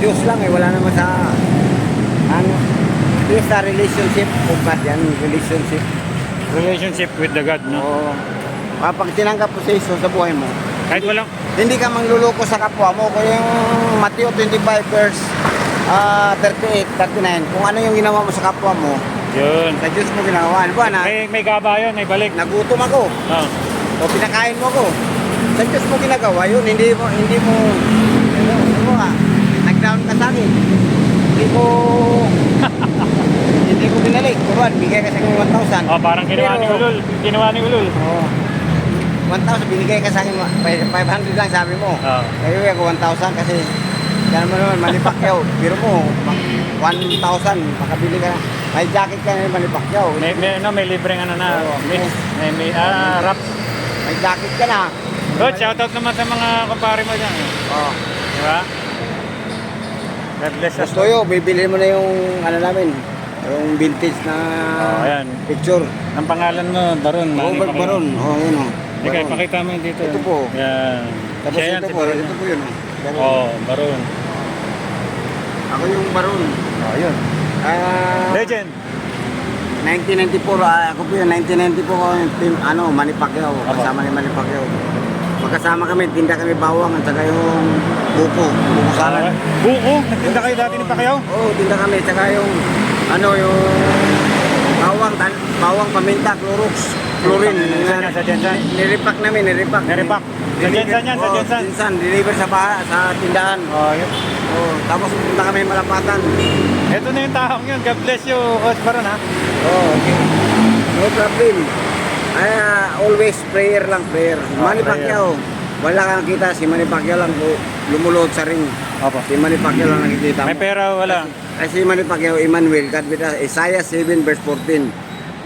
Diyos lang eh, wala naman sa, ano, this sa relationship, ugat yan, relationship. Relationship with the God, no? Oo. Kapag tinanggap mo sa Jesus sa buhay mo, Kahit walang, hindi ka mangluloko sa kapwa mo. Kung yung Matthew 25 verse 38, 39, kung ano yung ginawa mo sa kapwa mo, yun. sa Diyos mo ginawa. Ano ba na? May gaba yun, may balik. Nagutom ako, Oh. o pinakain mo ako. Sa Diyos mo ginagawa yun, hindi mo, ano mo nga, nag-down ka sa akin. Hindi ko, hindi ko binalik. Kuman, bigay ka sa akin 1,000. Oh, parang ginawa ni Pero- Ulul. Ginawa ni Ulul. Oo. 1,000, binigay ka sa akin, 500 lang sabi mo. Oh. Kaya ako 1,000 kasi, kaya naman Manny Pacquiao, biro mo, 1,000, makabili ka na. May jacket ka na Manny Pacquiao. May libreng ano na. Oo. Rap. May jacket ka na. Good, shoutout naman sa mga kumpare mo dyan. Oo. Di ba? God bless us. Gusto yun, bibili mo na yung ano namin, yung vintage na ayan. picture. Ang pangalan mo, Baron. Oo, Manny Pacquiao. Baron. Oo, yun o. Hindi ka, ipakita mo yun dito. Ito po. Yan. Tapos Siya yan, ito si po, Baron. ito po yun o. Baron. Oh, Baron. Ako yung Baron. Oh, yun. Legend. 1994, ako po yun, 1994 ko yung team, Manny Pacquiao, kasama ni Manny Pacquiao. Magkasama kami, tinda kami bawang at saka yung buko salad. Buko? Nagtinda kayo dati ni Pacquiao? Oo, tinda kami, saka yung, yung bawang paminta, Clorox, chlorine. Saan yan? Sa Jensan? Niripak namin, niripak. Niripak? Sa Jensan yan, sa Jensan? Jensan, deliver sa tindahan. Oh, yun. Oo, tapos punta kami Malapatan. Ito na yung taong yun. God bless you, Coach Baron, ha? Oh, okay. No problem. Always prayer lang, prayer. Manny prayer. Pacquiao, wala kang kita. Si Manny Pacquiao lang lumulod sa ring. Opo. Si Manny Pacquiao lang nakikita mo. May pera wala. Kasi si Manny Pacquiao, Emmanuel, God with us, Isaiah 7 verse 14.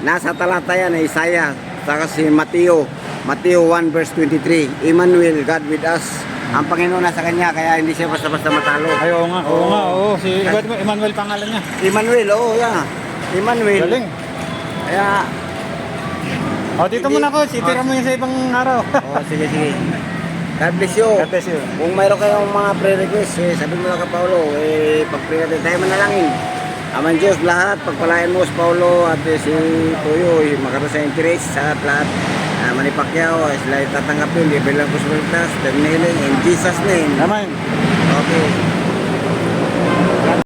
Nasa talata yan, Isaiah. Saka si Mateo 1 verse 23. Emmanuel, God with us. Ang Panginoon nasa kanya, kaya hindi siya basta-basta matalo. Ay, oo nga. Oo nga, oo. Si Emmanuel pangalan niya. Emmanuel, oo, yeah. Emmanuel. Galing. Kaya, O, dito muna, Coach. Itira mo yun sa ibang araw. sige. God bless you. God bless you. Kung mayroon kayong mga prayer request, sabi mo lang ka Paulo, pag-pray natin tayo manalangin. Aman Diyos, lahat, pagpalain mo si Paulo at si Tuyo, makaroon sa interest sa lahat. Manny Pacquiao, sila tatanggapin, libre lang po sa ligtas, in Jesus name. Amen. Okay.